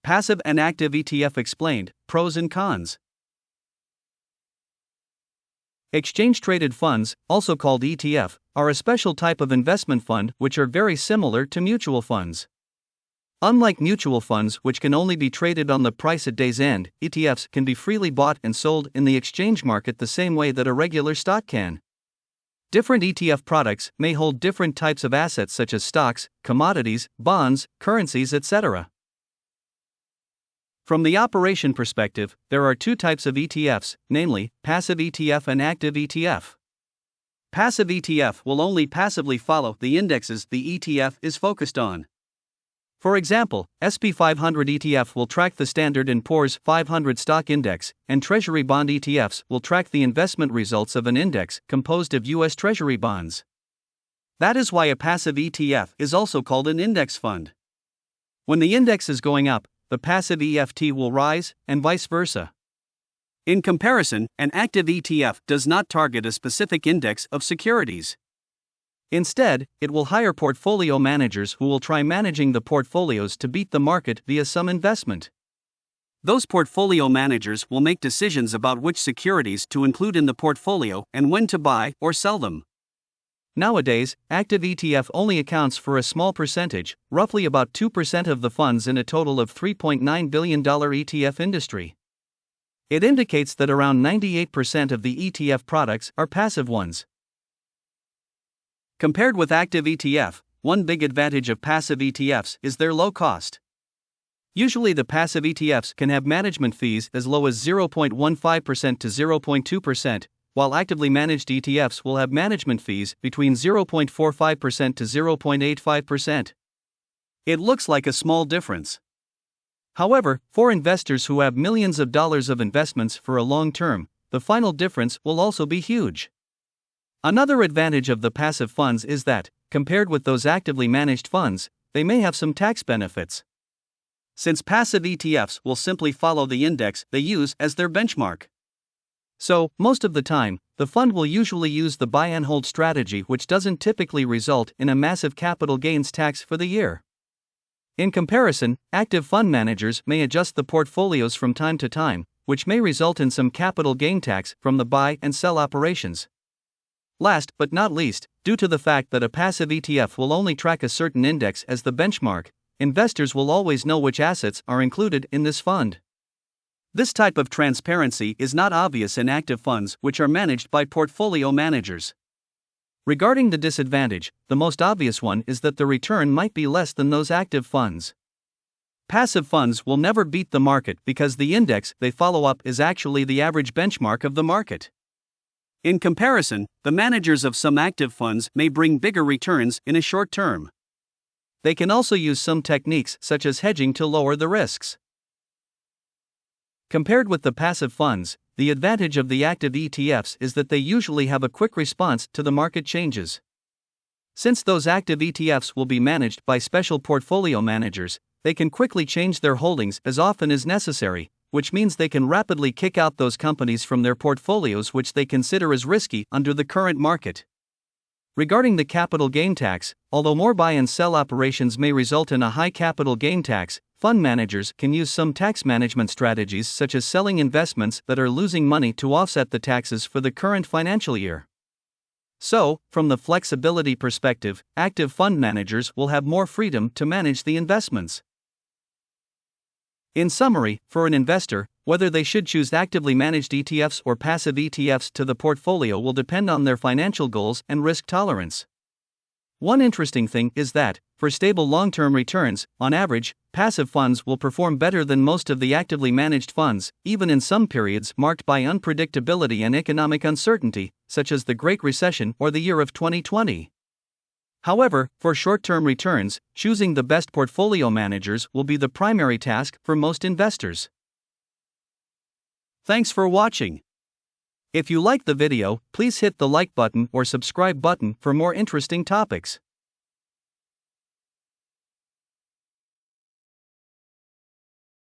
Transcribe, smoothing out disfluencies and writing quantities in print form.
Passive and active ETF explained, pros and cons. Exchange-traded funds, also called ETF, are a special type of investment fund which are very similar to mutual funds. Unlike mutual funds, which can only be traded on the price at day's end, ETFs can be freely bought and sold in the exchange market the same way that a regular stock can. Different ETF products may hold different types of assets such as stocks, commodities, bonds, currencies, etc. From the operation perspective, there are two types of ETFs, namely, passive ETF and active ETF. Passive ETF will only passively follow the indexes the ETF is focused on. For example, SP500 ETF will track the Standard & Poor's 500 stock index, and Treasury Bond ETFs will track the investment results of an index composed of U.S. Treasury bonds. That is why a passive ETF is also called an index fund. When the index is going up, the passive EFT will rise, and vice versa. In comparison, an active ETF does not target a specific index of securities. Instead, it will hire portfolio managers who will try managing the portfolios to beat the market via some investment. Those portfolio managers will make decisions about which securities to include in the portfolio and when to buy or sell them. Nowadays, active ETF only accounts for a small percentage, roughly about 2% of the funds in a total of $3.9 billion ETF industry. It indicates that around 98% of the ETF products are passive ones. Compared with active ETF, one big advantage of passive ETFs is their low cost. Usually the passive ETFs can have management fees as low as 0.15% to 0.2%, while actively managed ETFs will have management fees between 0.45% to 0.85%. It looks like a small difference. However, for investors who have millions of dollars of investments for a long term, the final difference will also be huge. Another advantage of the passive funds is that, compared with those actively managed funds, they may have some tax benefits. Since passive ETFs will simply follow the index they use as their benchmark. So, most of the time, the fund will usually use the buy and hold strategy, which doesn't typically result in a massive capital gains tax for the year. In comparison, active fund managers may adjust the portfolios from time to time, which may result in some capital gain tax from the buy and sell operations. Last but not least, due to the fact that a passive ETF will only track a certain index as the benchmark, investors will always know which assets are included in this fund. This type of transparency is not obvious in active funds which are managed by portfolio managers. Regarding the disadvantage, the most obvious one is that the return might be less than those active funds. Passive funds will never beat the market because the index they follow up is actually the average benchmark of the market. In comparison, the managers of some active funds may bring bigger returns in a short term. They can also use some techniques such as hedging to lower the risks. Compared with the passive funds, the advantage of the active ETFs is that they usually have a quick response to the market changes. Since those active ETFs will be managed by special portfolio managers, they can quickly change their holdings as often as necessary, which means they can rapidly kick out those companies from their portfolios which they consider as risky under the current market. Regarding the capital gain tax, although more buy and sell operations may result in a high capital gain tax, fund managers can use some tax management strategies such as selling investments that are losing money to offset the taxes for the current financial year. So, from the flexibility perspective, active fund managers will have more freedom to manage the investments. In summary, for an investor, whether they should choose actively managed ETFs or passive ETFs to the portfolio will depend on their financial goals and risk tolerance. One interesting thing is that, for stable long-term returns, on average, passive funds will perform better than most of the actively managed funds, even in some periods marked by unpredictability and economic uncertainty, such as the Great Recession or the year of 2020. However, for short-term returns, choosing the best portfolio managers will be the primary task for most investors. Thanks for watching. If you liked the video, please hit the like button or subscribe button for more interesting topics.